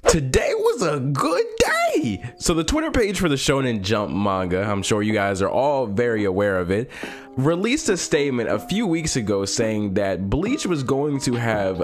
Today was a good day. So the Twitter page for the Shonen Jump manga, I'm sure you guys are all very aware of it, released a statement a few weeks ago saying that Bleach was going to have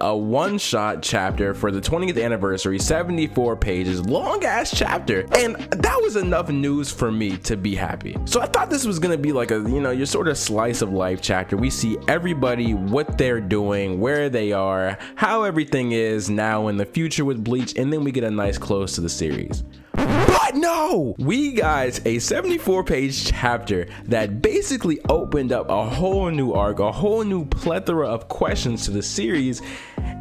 a one-shot chapter for the 20th anniversary, 74 pages, long ass chapter, and that was enough news for me to be happy. So I thought this was gonna be like a, you know, your sort of slice of life chapter. We see everybody, what they're doing, where they are, how everything is now in the future with Bleach, and then we get a nice close to the series. But no, we got a 74-page chapter that basically opened up a whole new arc, a whole new plethora of questions to the series.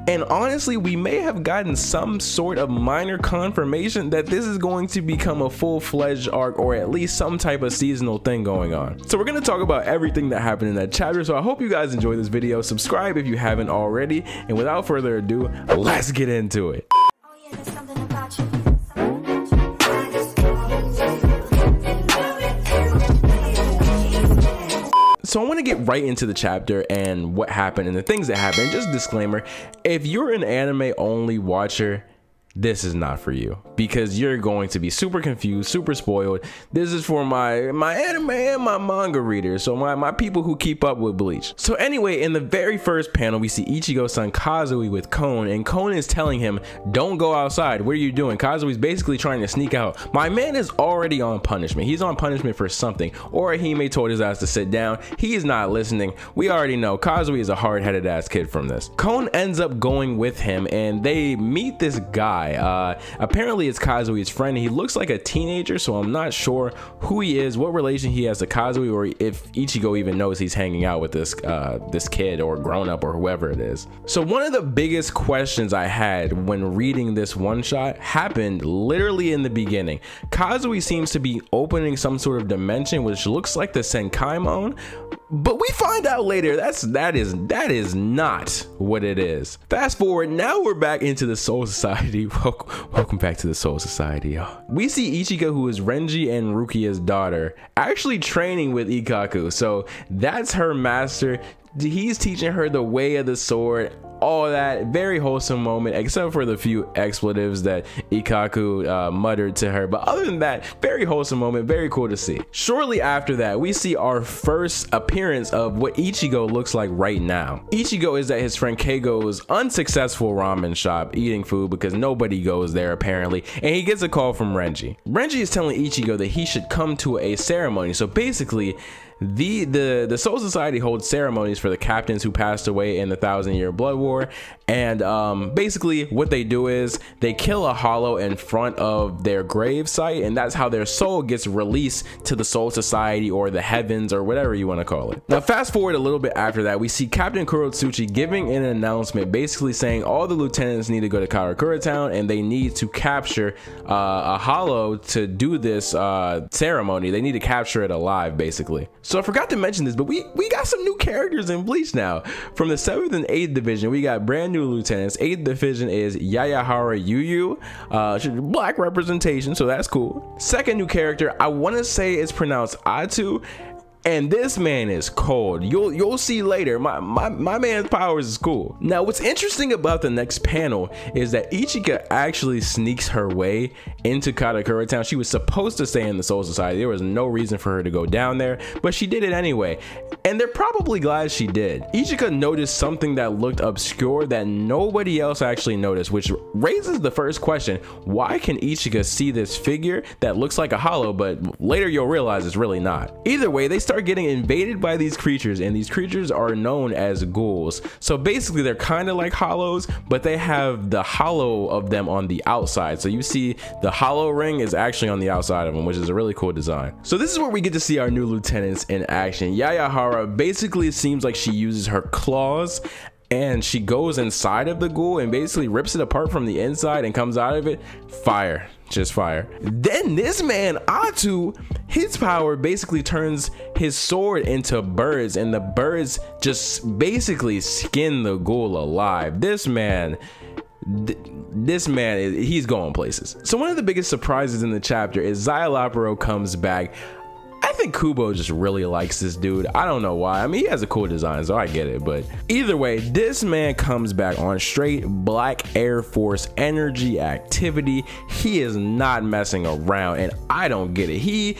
And honestly, we may have gotten some sort of minor confirmation that this is going to become a full-fledged arc, or at least some type of seasonal thing going on. So we're going to talk about everything that happened in that chapter. So I hope you guys enjoyed this video. Subscribe if you haven't already. And without further ado, let's get into it. So I want to get right into the chapter and what happened and the things that happened. Just a disclaimer, if you're an anime only watcher, this is not for you, because you're going to be super confused, super spoiled. This is for my anime and my manga readers, so my people who keep up with Bleach. So anyway, in the very first panel, we see Ichigo-san Kazui with Kon, and Kon is telling him, don't go outside. What are you doing? Kazui's basically trying to sneak out. My man is already on punishment. He's on punishment for something. Orihime told his ass to sit down. He is not listening. We already know Kazui is a hard-headed ass kid from this. Kon ends up going with him, and they meet this guy. Apparently it's Kazui's friend. He looks like a teenager, so I'm not sure who he is, what relation he has to Kazui, or if Ichigo even knows he's hanging out with this this kid or grown up or whoever it is. So one of the biggest questions I had when reading this one shot happened literally in the beginning. Kazui seems to be opening some sort of dimension which looks like the Senkaimon, but we find out later that is not what it is. Fast forward, now we're back into the Soul Society. Welcome back to the Soul Society. We see Ichigo, who is Renji and Rukia's daughter, actually training with Ikkaku. So that's her master. He's teaching her the way of the sword. All that, very wholesome moment, except for the few expletives that Ikkaku muttered to her. But other than that, very wholesome moment, very cool to see. Shortly after that, we see our first appearance of what Ichigo looks like right now. Ichigo is at his friend Keigo's unsuccessful ramen shop eating food because nobody goes there apparently, and he gets a call from Renji. Renji is telling Ichigo that he should come to a ceremony. So basically, the Soul Society holds ceremonies for the captains who passed away in the 1,000-year Blood War, and basically what they do is they kill a hollow in front of their grave site, and that's how their soul gets released to the Soul Society or the heavens or whatever you want to call it. Now fast forward a little bit after that, we see Captain Kurotsuchi giving an announcement basically saying all the lieutenants need to go to Karakura Town and they need to capture a hollow to do this ceremony. They need to capture it alive basically. So I forgot to mention this, but we got some new characters in Bleach now. From the 7th and 8th division, we got brand new lieutenants. 8th division is Yayahara Yuyu, black representation, so that's cool. Second new character, I want to say it's pronounced Atu. And this man is cold. You'll see later. My man's powers is cool. Now, what's interesting about the next panel is that Ichika actually sneaks her way into Karakura Town. She was supposed to stay in the Soul Society. There was no reason for her to go down there, but she did it anyway. And they're probably glad she did. Ichika noticed something that looked obscure that nobody else actually noticed, which raises the first question: why can Ichika see this figure that looks like a hollow, but later you'll realize it's really not? Either way, they start getting invaded by these creatures, and these creatures are known as ghouls. So basically they're kind of like hollows, but they have the hollow of them on the outside. So you see the hollow ring is actually on the outside of them, which is a really cool design. So this is where we get to see our new lieutenants in action. Yayahara basically seems like she uses her claws and she goes inside of the ghoul and basically rips it apart from the inside and comes out of it. Fire, just fire. Then this man Atu, his power basically turns his sword into birds, and the birds just basically skin the ghoul alive. This man, he's going places. So one of the biggest surprises in the chapter is Xyalopero comes back. I think Kubo just really likes this dude. I don't know why. I mean, he has a cool design, so I get it. But either way, this man comes back on straight Black Air Force energy activity. He is not messing around, and I don't get it. He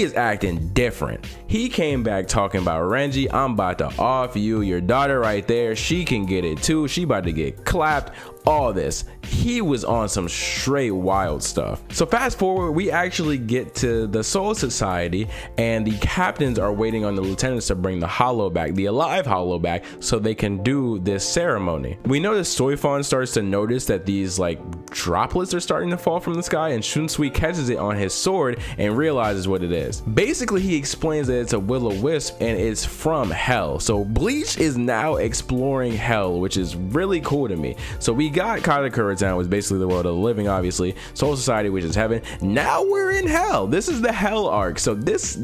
is acting different. He came back talking about, Renji, I'm about to off you. Your daughter right there, she can get it too. She about to get clapped. All this. He was on some straight wild stuff. So fast forward, we actually get to the Soul Society, and the captains are waiting on the lieutenants to bring the hollow back, the alive hollow back, so they can do this ceremony. We notice Soifon starts to notice that these like droplets are starting to fall from the sky, and Shunsui catches it on his sword and realizes what it is. Basically, he explains that it's a will-o-wisp and it's from hell. So Bleach is now exploring hell, which is really cool to me. So we got Katakura Town, was basically the world of the living, obviously. Soul Society, which is heaven. Now we're in hell. This is the hell arc. So this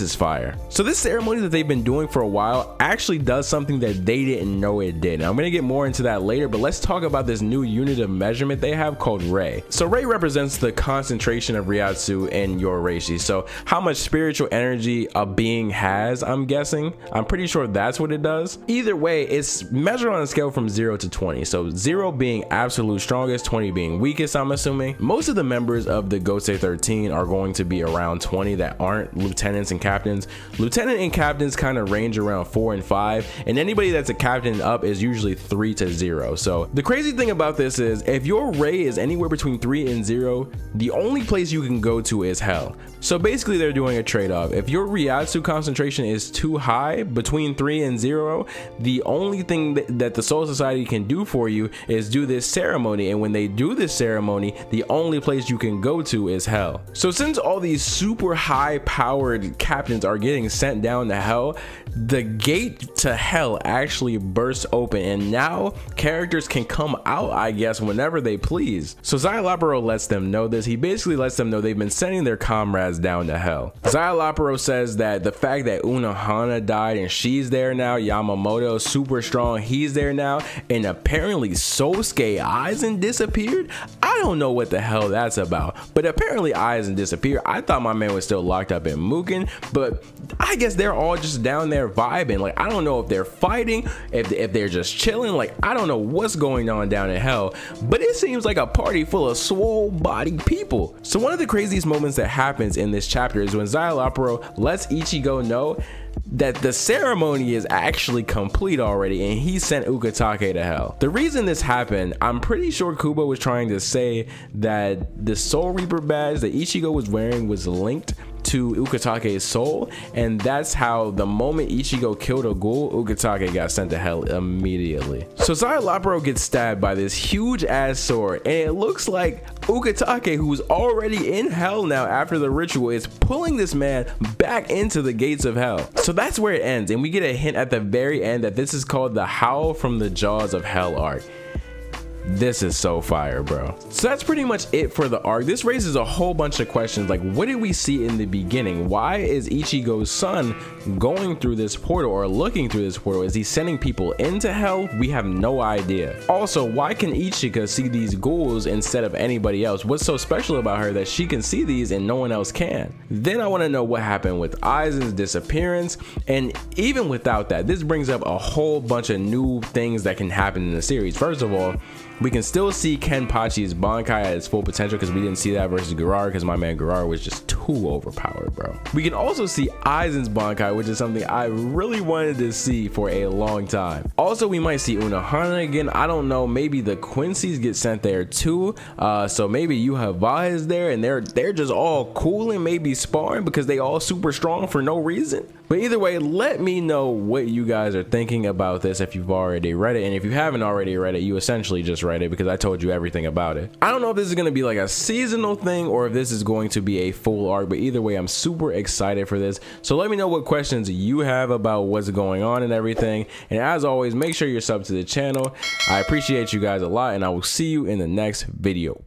is fire. So this ceremony that they've been doing for a while actually does something that they didn't know it did. Now, I'm gonna get more into that later, but let's talk about this new unit of measurement they have called Rei. So Rei represents the concentration of Ryatsu in your Reishi. So how much spiritual energy a being has, I'm guessing. I'm pretty sure that's what it does. Either way, it's measured on a scale from 0 to 20. So 0 being absolute strongest, 20 being weakest, I'm assuming. Most of the members of the Gosei 13 are going to be around 20 that aren't lieutenants and captains. Lieutenant and captains kind of range around 4 and 5, and anybody that's a captain up is usually 3 to 0. So the crazy thing about this is if your Rei is anywhere between 3 and 0, the only place you can go to is hell. So basically they're doing a trade-off. If your Ryatsu concentration is too high, between 3 and 0, the only thing that the Soul Society can do for you is do this ceremony, and when they do this ceremony, the only place you can go to is hell. So since all these super high powered captains are getting sent down to hell, the gate to hell actually bursts open, and now characters can come out, I guess, whenever they please. So Szayeloparo lets them know this. He basically lets them know they've been sending their comrades down to hell. Szayeloparo says that the fact that Unohana died and she's there now, Yamamoto super strong, he's there now, and apparently Sosuke Aizen disappeared. I don't know what the hell that's about, but apparently Aizen disappeared. I thought my man was still locked up in Mugen, but I guess they're all just down there vibing. Like, I don't know if they're fighting, if they're just chilling. Like, I don't know what's going on down in hell, but it seems like a party full of swole body people. So one of the craziest moments that happens in this chapter is when Szayeloparo lets Ichigo know that the ceremony is actually complete already, and he sent Ukitake to hell. The reason this happened, I'm pretty sure Kubo was trying to say that the Soul Reaper badge that Ichigo was wearing was linked to Ukitake's soul, and that's how the moment Ichigo killed a ghoul, Ukitake got sent to hell immediately. So Szayeloparo gets stabbed by this huge ass sword, and it looks like Ukitake, who's already in hell now after the ritual, is pulling this man back into the gates of hell. So that's where it ends, and we get a hint at the very end that this is called the Howl from the Jaws of Hell arc. This is so fire, bro. So that's pretty much it for the arc. This raises a whole bunch of questions, like what did we see in the beginning? Why is Ichigo's son going through this portal or looking through this portal? Is he sending people into hell? We have no idea. Also, why can Ichika see these ghouls instead of anybody else? What's so special about her that she can see these and no one else can? Then I want to know what happened with Aizen's disappearance, and even without that, this brings up a whole bunch of new things that can happen in the series. First of all, we can still see Kenpachi's Bankai at its full potential because we didn't see that versus Garara because my man Garara was just too overpowered, bro. We can also see Aizen's Bankai, which is something I really wanted to see for a long time. Also, we might see Unohana again. I don't know, maybe the Quincy's get sent there too. So maybe Yuhava is there and they're just all cool and maybe sparring because they all super strong for no reason. But either way, let me know what you guys are thinking about this if you've already read it. And if you haven't already read it, you essentially just read it because I told you everything about it. I don't know if this is going to be like a seasonal thing or if this is going to be a full arc, but either way, I'm super excited for this. So let me know what questions you have about what's going on and everything. And as always, make sure you're subbed to the channel. I appreciate you guys a lot, and I will see you in the next video.